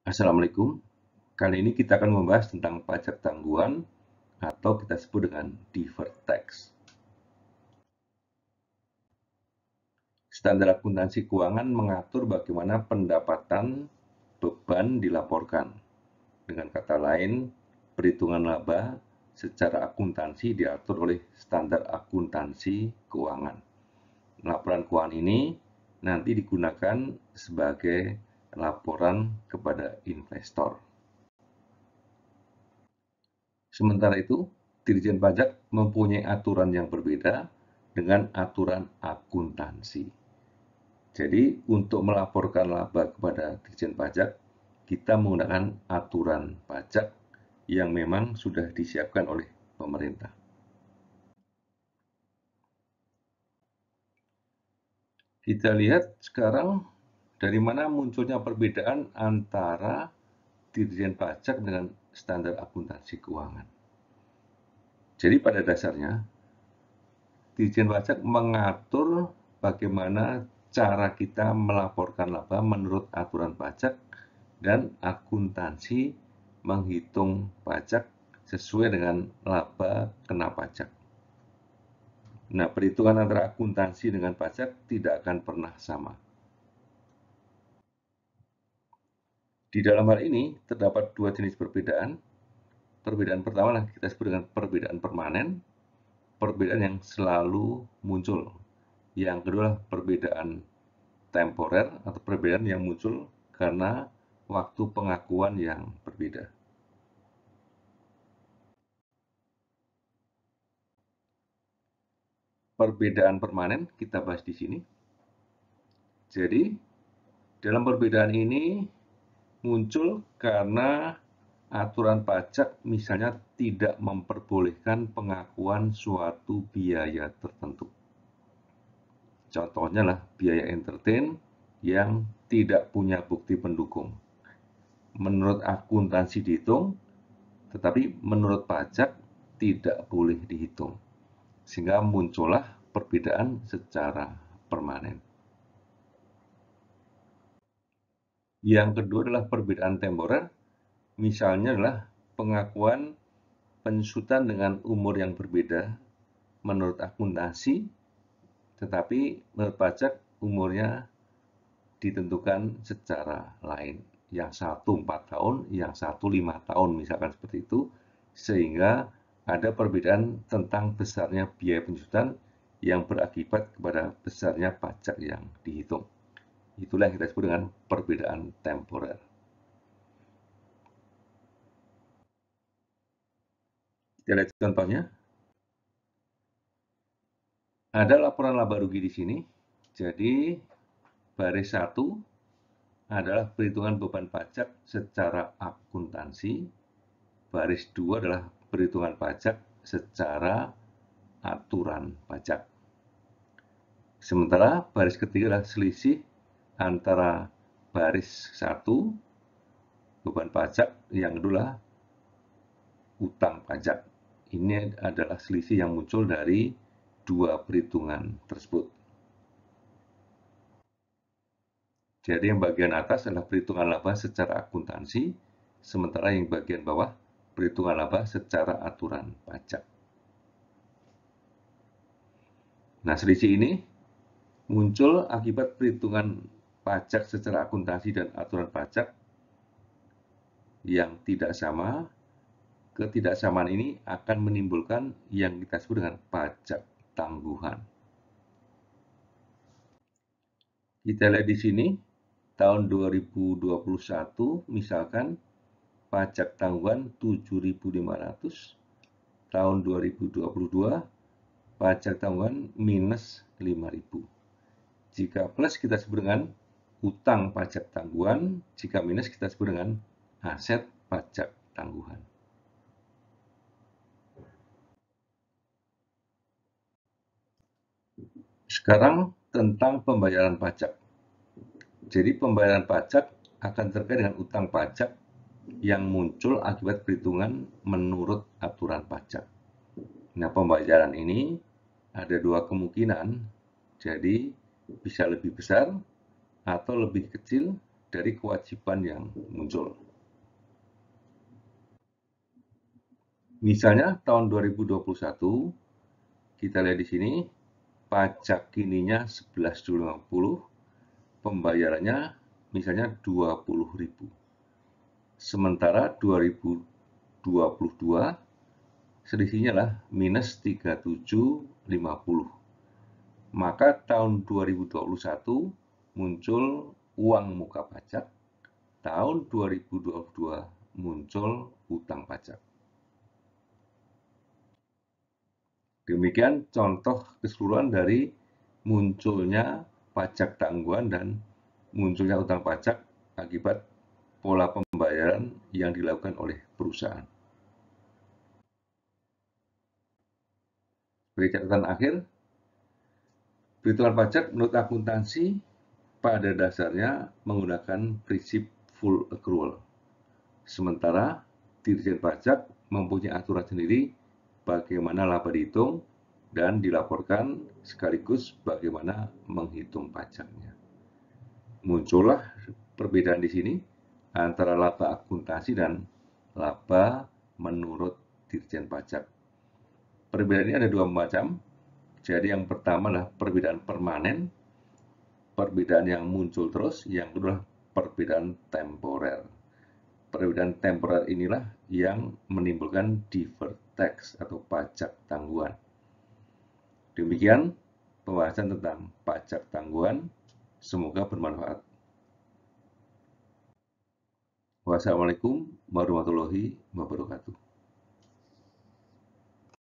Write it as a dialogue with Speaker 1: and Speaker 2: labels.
Speaker 1: Assalamualaikum. Kali ini kita akan membahas tentang pajak tangguhan atau kita sebut dengan deferred tax. Standar akuntansi keuangan mengatur bagaimana pendapatan beban dilaporkan. Dengan kata lain, perhitungan laba secara akuntansi diatur oleh standar akuntansi keuangan. Laporan keuangan ini nanti digunakan sebagai laporan kepada investor. Sementara itu, Dirjen Pajak mempunyai aturan yang berbeda dengan aturan akuntansi. Jadi, untuk melaporkan laba kepada Dirjen Pajak, kita menggunakan aturan pajak yang memang sudah disiapkan oleh pemerintah. Kita lihat sekarang dari mana munculnya perbedaan antara Dirjen Pajak dengan standar akuntansi keuangan. Jadi pada dasarnya, Dirjen Pajak mengatur bagaimana cara kita melaporkan laba menurut aturan pajak dan akuntansi menghitung pajak sesuai dengan laba kena pajak. Nah, perhitungan antara akuntansi dengan pajak tidak akan pernah sama. Di dalam hal ini terdapat dua jenis perbedaan. Perbedaan pertama kita sebut dengan perbedaan permanen, perbedaan yang selalu muncul. Yang kedua perbedaan temporer atau perbedaan yang muncul karena waktu pengakuan yang berbeda. Perbedaan permanen kita bahas di sini. Jadi, dalam perbedaan ini muncul karena aturan pajak misalnya tidak memperbolehkan pengakuan suatu biaya tertentu. Contohnya lah biaya entertain yang tidak punya bukti pendukung. Menurut akuntansi dihitung, tetapi menurut pajak tidak boleh dihitung. Sehingga muncullah perbedaan secara permanen. Yang kedua adalah perbedaan temporer. Misalnya adalah pengakuan pensiunan dengan umur yang berbeda menurut akuntansi, tetapi menurut pajak umurnya ditentukan secara lain. Yang satu 4 tahun, yang satu 5 tahun, misalkan seperti itu, sehingga ada perbedaan tentang besarnya biaya pensiunan yang berakibat kepada besarnya pajak yang dihitung. Itulah yang kita sebut dengan perbedaan temporer. Kita lihat contohnya. Ada laporan laba rugi di sini. Jadi, baris 1 adalah perhitungan beban pajak secara akuntansi. Baris 2 adalah perhitungan pajak secara aturan pajak. Sementara baris ketiga adalah selisih antara baris 1 beban pajak, yang kedua utang pajak. Ini adalah selisih yang muncul dari dua perhitungan tersebut. Jadi yang bagian atas adalah perhitungan laba secara akuntansi, sementara yang bagian bawah perhitungan laba secara aturan pajak. Nah, selisih ini muncul akibat perhitungan pajak secara akuntansi dan aturan pajak yang tidak sama. Ketidaksamaan ini akan menimbulkan yang kita sebut dengan pajak tangguhan. Kita lihat di sini, tahun 2021 misalkan pajak tangguhan 7.500, tahun 2022 pajak tangguhan minus 5.000. Jika plus kita sebut dengan utang pajak tangguhan, jika minus kita sebut dengan aset pajak tangguhan. Sekarang tentang pembayaran pajak. Jadi pembayaran pajak akan terkait dengan utang pajak yang muncul akibat perhitungan menurut aturan pajak. Nah, pembayaran ini ada dua kemungkinan, jadi bisa lebih besar atau lebih kecil dari kewajiban yang muncul. Misalnya tahun 2021, kita lihat di sini, pajak kininya 11.250, pembayarannya misalnya 20.000. Sementara 2022 selisihnya lah minus 3750. Maka tahun 2021 muncul uang muka pajak, tahun 2022 muncul utang pajak. Demikian contoh keseluruhan dari munculnya pajak tangguhan dan munculnya utang pajak akibat pola pembayaran yang dilakukan oleh perusahaan. Sebagai catatan akhir, perhitungan pajak menurut akuntansi pada dasarnya menggunakan prinsip full accrual. Sementara Dirjen Pajak mempunyai aturan sendiri bagaimana laba dihitung dan dilaporkan sekaligus bagaimana menghitung pajaknya. Muncullah perbedaan di sini antara laba akuntansi dan laba menurut Dirjen Pajak. Perbedaan ini ada dua macam. Jadi yang pertama adalah perbedaan permanen, perbedaan yang muncul terus, yang kedua perbedaan temporer. Perbedaan temporer inilah yang menimbulkan deferred tax atau pajak tangguhan. Demikian pembahasan tentang pajak tangguhan. Semoga bermanfaat. Wassalamualaikum warahmatullahi wabarakatuh.